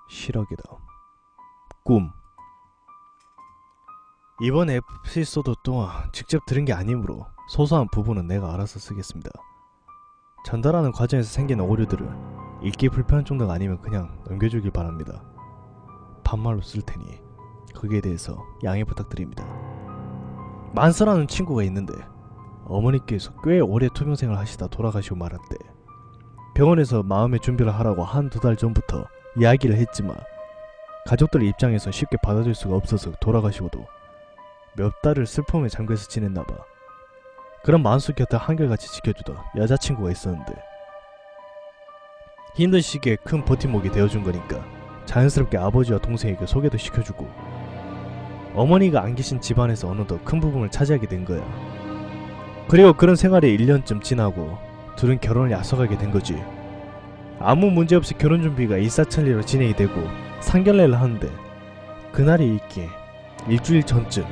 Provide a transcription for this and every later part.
실화기다. 꿈. 이번 에피소드 또한 직접 들은 게 아니므로 소소한 부분은 내가 알아서 쓰겠습니다. 전달하는 과정에서 생기는 오류들을 읽기 불편한 정도가 아니면 그냥 넘겨주길 바랍니다. 반말로 쓸 테니 거기에 대해서 양해 부탁드립니다. 만서라는 친구가 있는데 어머니께서 꽤 오래 투병생을 하시다 돌아가시고 말한 때 병원에서 마음의 준비를 하라고 한두 달 전부터 이야기를 했지만 가족들 입장에서 쉽게 받아줄 수가 없어서 돌아가시고도 몇 달을 슬픔에 잠겨서 지냈나봐. 그런 만수 곁을 한결같이 지켜주던 여자친구가 있었는데 힘든 시기에 큰 버팀목이 되어준 거니까 자연스럽게 아버지와 동생에게 소개도 시켜주고 어머니가 안 계신 집안에서 어느덧 큰 부분을 차지하게 된 거야. 그리고 그런 생활이 1년쯤 지나고 둘은 결혼을 약속하게 된 거지. 아무 문제없이 결혼 준비가 일사천리로 진행이 되고 상견례를 하는데 그날이 있기에 일주일 전쯤에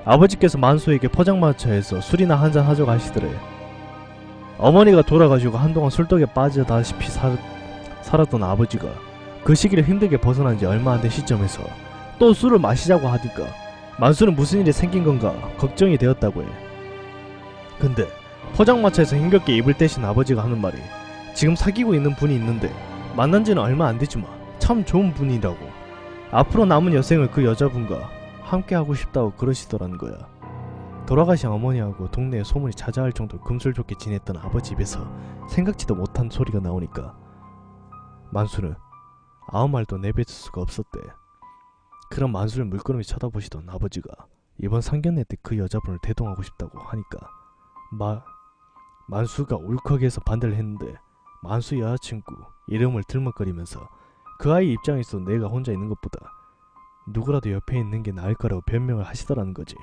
아버지께서 만수에게 포장마차에서 술이나 한잔 하자고 하시더래. 어머니가 돌아가시고 한동안 술독에 빠지다시피 살았던 아버지가 그 시기를 힘들게 벗어난 지 얼마 안 된 시점에서 또 술을 마시자고 하니까 만수는 무슨 일이 생긴 건가 걱정이 되었다고 해. 근데 포장마차에서 힘겹게 입을 떼신 아버지가 하는 말이 지금 사귀고 있는 분이 있는데 만난 지는 얼마 안 되지만 참 좋은 분이라고 앞으로 남은 여생을 그 여자분과 함께 하고 싶다고 그러시더라는 거야. 돌아가신 어머니하고 동네에 소문이 자자할 정도로 금슬좋게 지냈던 아버지 입에서 생각지도 못한 소리가 나오니까 만수는 아무 말도 내뱉을 수가 없었대. 그런 만수를 물끄러미 쳐다보시던 아버지가 이번 상견례 때 그 여자분을 대동하고 싶다고 하니까 만수가 울컥해서 반대를 했는데 만수 여자친구 이름을 들먹거리면서 그 아이 입장에서 내가 혼자 있는 것보다 누구라도 옆에 있는 게 나을 거라고 변명을 하시더라는 거지.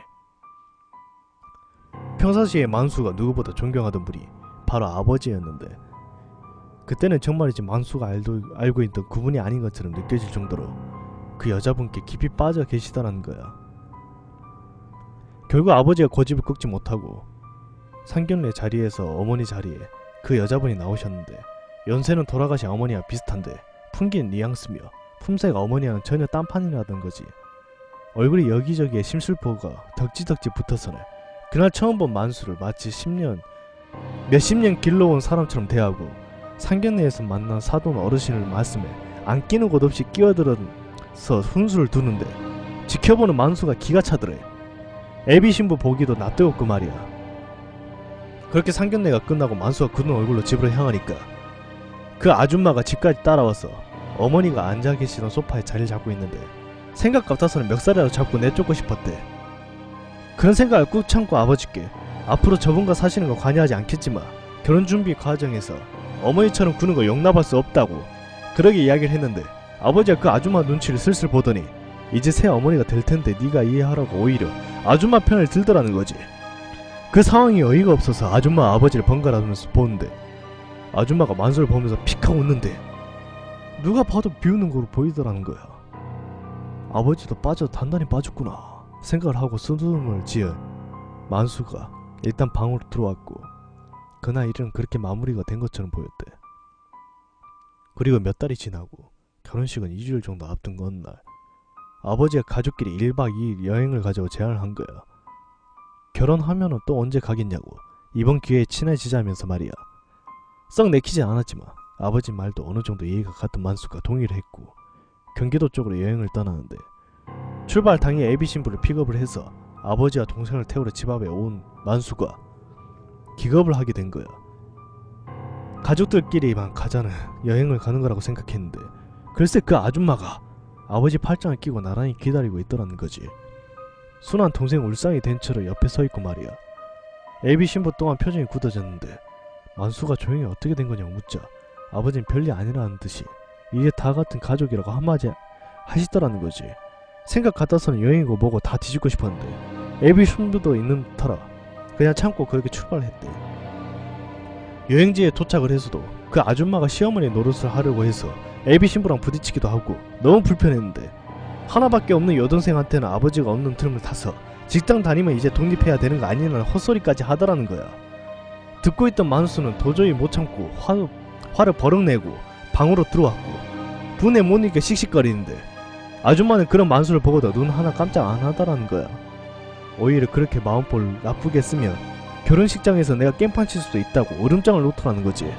평상시에 만수가 누구보다 존경하던 분이 바로 아버지였는데 그때는 정말이지 만수가 알고 있던 그분이 아닌 것처럼 느껴질 정도로 그 여자분께 깊이 빠져 계시더라는 거야. 결국 아버지가 고집을 꺾지 못하고 상견례 자리에서 어머니 자리에 그 여자분이 나오셨는데 연세는 돌아가신 어머니와 비슷한데 풍기는 뉘앙스며 품새가 어머니와는 전혀 딴판이라던 거지. 얼굴이 여기저기에 심술보가 덕지덕지 붙어서는 그날 처음 본 만수를 마치 몇십 년 길러온 사람처럼 대하고 상견례에서 만난 사돈 어르신을 말씀에 안 끼는 곳 없이 끼어들어서 훈수를 두는데 지켜보는 만수가 기가 차더래. 애비 신부 보기도 낯뜨겁고 말이야. 그렇게 상견례가 끝나고 만수가 굳은 얼굴로 집으로 향하니까 그 아줌마가 집까지 따라와서 어머니가 앉아 계시던 소파에 자리를 잡고 있는데 생각 같아서는 멱살이라도 잡고 내쫓고 싶었대. 그런 생각을 꾹 참고 아버지께 앞으로 저분과 사시는 거 관여하지 않겠지만 결혼 준비 과정에서 어머니처럼 구는 거 용납할 수 없다고 그러게 이야기를 했는데 아버지가 그 아줌마 눈치를 슬슬 보더니 이제 새 어머니가 될 텐데 네가 이해하라고 오히려 아줌마 편을 들더라는 거지. 그 상황이 어이가 없어서 아줌마 아버지를 번갈아가면서 보는데 아줌마가 만수를 보면서 픽 하고 웃는데 누가 봐도 비웃는 거로 보이더라는 거야. 아버지도 단단히 빠졌구나 생각을 하고 수dum을 지은 만수가 일단 방으로 들어왔고 그날 일은 그렇게 마무리가 된 것처럼 보였대. 그리고 몇 달이 지나고 결혼식은 2주일 정도 앞둔 어느 날 아버지가 가족끼리 1박 2일 여행을 가자고 제안을 한 거야. 결혼하면은 또 언제 가겠냐고 이번 기회에 친해지자면서 말이야. 썩 내키진 않았지만 아버지 말도 어느 정도 이해가 갔던 만수가 동의를 했고 경기도 쪽으로 여행을 떠나는데 출발 당일 애비 신부를 픽업을 해서 아버지와 동생을 태우러 집 앞에 온 만수가 기겁을 하게 된 거야. 가족들끼리만 가자는 여행을 가는 거라고 생각했는데 글쎄 그 아줌마가 아버지 팔짱을 끼고 나란히 기다리고 있더라는 거지. 순한 동생 울상이 된 채로 옆에 서있고 말이야. 애비 신부 또한 표정이 굳어졌는데 만수가 조용히 어떻게 된 거냐고 묻자 아버진 별일 아니라는 듯이 이제 다 같은 가족이라고 한마디 하시더라는 거지. 생각 같아서는 여행이고 뭐고 다 뒤집고 싶었는데 애비 신부도 있는 터라 그냥 참고 그렇게 출발을 했대. 여행지에 도착을 해서도 그 아줌마가 시어머니 노릇을 하려고 해서 애비 신부랑 부딪히기도 하고 너무 불편했는데 하나밖에 없는 여동생한테는 아버지가 없는 틈을 타서 직장 다니면 이제 독립해야 되는 거 아니냐는 헛소리까지 하더라는 거야. 듣고 있던 만수는 도저히 못 참고 화를 버럭내고 방으로 들어왔고 분에 못 이겨 씩씩거리는데 아줌마는 그런 만수를 보고도 눈 하나 깜짝 안 하더라는 거야. 오히려 그렇게 마음볼 나쁘게 쓰면 결혼식장에서 내가 깽판 칠 수도 있다고 얼음장을 놓더라는 거지.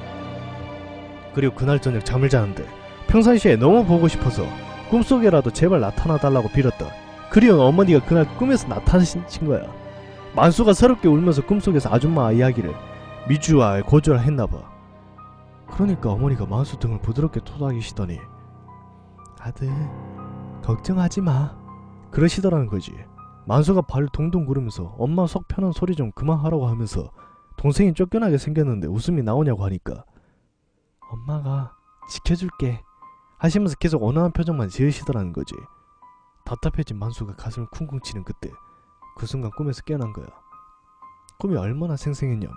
그리고 그날 저녁 잠을 자는데 평상시에 너무 보고 싶어서 꿈속에라도 제발 나타나달라고 빌었다. 그리운 어머니가 그날 꿈에서 나타나신 거야. 만수가 서럽게 울면서 꿈속에서 아줌마 이야기를 미주알 고주알 했나봐. 그러니까 어머니가 만수 등을 부드럽게 토닥이시더니 아들 걱정하지마 그러시더라는 거지. 만수가 발을 동동 구르면서 엄마 속 편한 소리 좀 그만하라고 하면서 동생이 쫓겨나게 생겼는데 웃음이 나오냐고 하니까 엄마가 지켜줄게 하시면서 계속 온화한 표정만 지으시더라는 거지. 답답해진 만수가 가슴을 쿵쿵 치는 그때 그 순간 꿈에서 깨어난 거야. 꿈이 얼마나 생생했냐며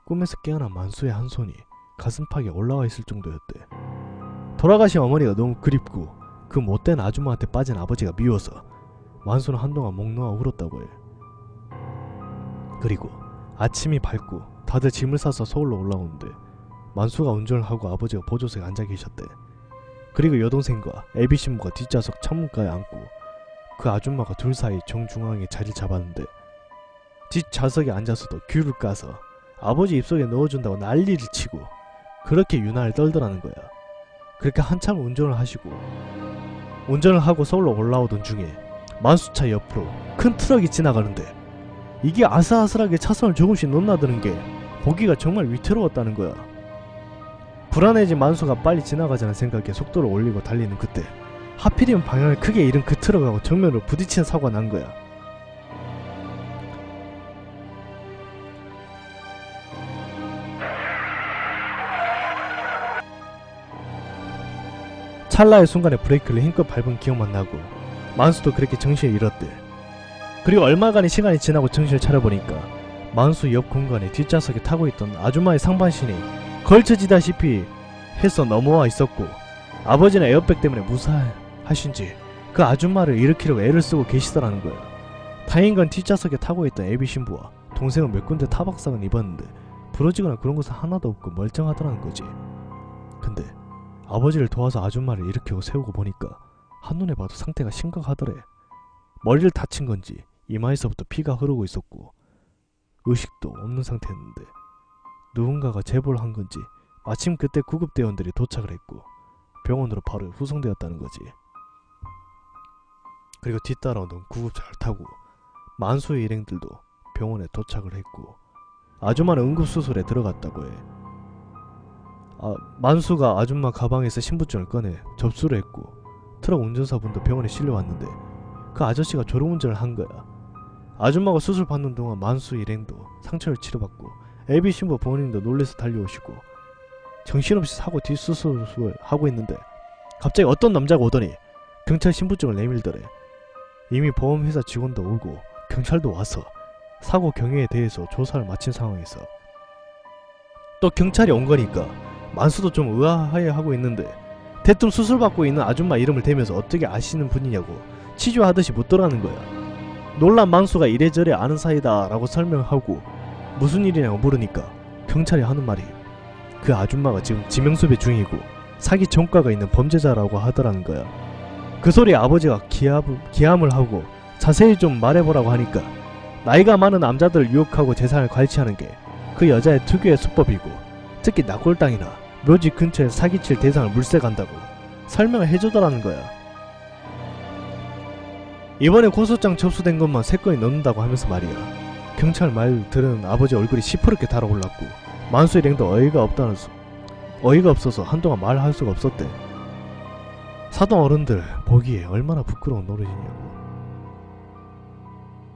꿈에서 깨어난 만수의 한 손이 가슴팍에 올라와 있을 정도였대. 돌아가신 어머니가 너무 그립고 그 못된 아줌마한테 빠진 아버지가 미워서 만수는 한동안 목 놓아 울었다고 해. 그리고 아침이 밝고 다들 짐을 싸서 서울로 올라오는데 만수가 운전을 하고 아버지가 보조석에 앉아 계셨대. 그리고 여동생과 애비 신부가 뒷좌석 창문가에 앉고 그 아줌마가 둘 사이 정중앙에 자리를 잡았는데 뒷좌석에 앉아서도 귤을 까서 아버지 입속에 넣어준다고 난리를 치고 그렇게 유난을 떨더라는 거야. 그렇게 한참 운전을 하고 서울로 올라오던 중에 만수차 옆으로 큰 트럭이 지나가는데 이게 아슬아슬하게 차선을 조금씩 넘나드는 게 보기가 정말 위태로웠다는 거야. 불안해진 만수가 빨리 지나가자는 생각에 속도를 올리고 달리는 그때 하필이면 방향을 크게 잃은 그 트럭하고 정면으로 부딪히는 사고가 난 거야. 찰나의 순간에 브레이크를 힘껏 밟은 기억만 나고 만수도 그렇게 정신을 잃었대. 그리고 얼마간의 시간이 지나고 정신을 차려보니까 만수 옆 공간에 뒷좌석에 타고 있던 아줌마의 상반신이 걸쳐지다시피 해서 넘어와 있었고 아버지는 에어백 때문에 무사하신지 그 아줌마를 일으키려고 애를 쓰고 계시더라는 거야. 다행인건 뒷좌석에 타고 있던 애비 신부와 동생은 몇 군데 타박상은 입었는데 부러지거나 그런 것은 하나도 없고 멀쩡하더라는 거지. 근데 아버지를 도와서 아줌마를 일으키고 세우고 보니까 한눈에 봐도 상태가 심각하더래. 머리를 다친 건지 이마에서부터 피가 흐르고 있었고 의식도 없는 상태였는데 누군가가 제보를 한 건지 마침 그때 구급대원들이 도착을 했고 병원으로 바로 후송되었다는 거지. 그리고 뒤따라오던 구급차를 타고 만수의 일행들도 병원에 도착을 했고 아줌마는 응급수술에 들어갔다고 해. 만수가 아줌마 가방에서 신분증을 꺼내 접수를 했고 트럭 운전사분도 병원에 실려왔는데 그 아저씨가 졸음운전을 한 거야. 아줌마가 수술 받는 동안 만수 일행도 상처를 치료받고 애비 신부 부모님도 놀래서 달려오시고 정신없이 사고 뒷수술을 하고 있는데 갑자기 어떤 남자가 오더니 경찰 신분증을 내밀더래. 이미 보험회사 직원도 오고 경찰도 와서 사고 경위에 대해서 조사를 마친 상황에서 또 경찰이 온 거니까 만수도 좀 의아해하고 있는데 대뜸 수술받고 있는 아줌마 이름을 대면서 어떻게 아시는 분이냐고 치조하듯이 묻더라는 거야. 놀란 만수가 이래저래 아는 사이다 라고 설명하고 무슨 일이냐고 물으니까 경찰이 하는 말이 그 아줌마가 지금 지명수배 중이고 사기 전과가 있는 범죄자라고 하더라는 거야. 그 소리에 아버지가 기함을 하고 자세히 좀 말해보라고 하니까 나이가 많은 남자들을 유혹하고 재산을 갈취하는 게 그 여자의 특유의 수법이고 특히 낙골당이나 묘지 근처에 사기칠 대상을 물색한다고 설명을 해주더라는 거야. 이번에 고소장 접수된 것만 3건이 넘는다고 하면서 말이야. 경찰 말 들은 아버지 얼굴이 시퍼렇게 달아올랐고 만수 일행도 어이가 없어서 한동안 말할 수가 없었대. 사돈 어른들 보기에 얼마나 부끄러운 노릇이냐고.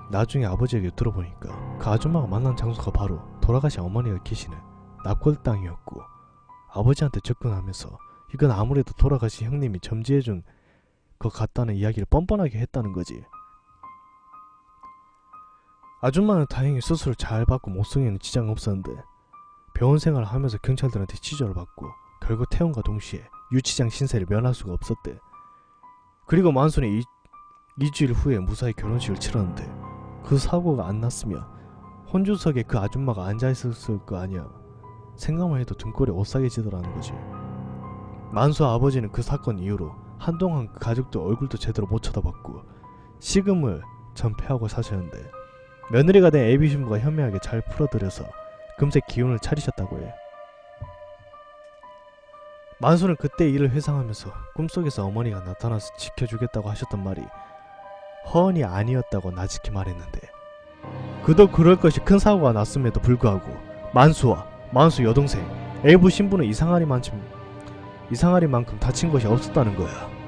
나중에 아버지에게 들어보니까 그 아줌마가 만난 장소가 바로 돌아가신 어머니가 계시는 납골 땅이었고 아버지한테 접근하면서 이건 아무래도 돌아가신 형님이 점지해준 것 같다는 이야기를 뻔뻔하게 했다는 거지. 아줌마는 다행히 수술을 잘 받고 목성에는 지장은 없었는데 병원 생활을 하면서 경찰들한테 치조를 받고 결국 퇴원과 동시에 유치장 신세를 면할 수가 없었대. 그리고 만수는 2주일 후에 무사히 결혼식을 치렀는데 그 사고가 안 났으면 혼주석에 그 아줌마가 앉아있었을 거 아니야. 생각만 해도 등골이 오싹해지더라는 거지. 만수 아버지는 그 사건 이후로 한동안 그 가족들 얼굴도 제대로 못 쳐다봤고 식음을 전폐하고 사셨는데 며느리가 된 애비 신부가 현명하게 잘 풀어드려서 금세 기운을 차리셨다고 해. 만수는 그때 일을 회상하면서 꿈속에서 어머니가 나타나서 지켜주겠다고 하셨던 말이 허언이 아니었다고 나직히 말했는데 그도 그럴 것이 큰 사고가 났음에도 불구하고 만수와 만수 여동생, 애부 신부는 이상하리만큼 다친 것이 없었다는 거야.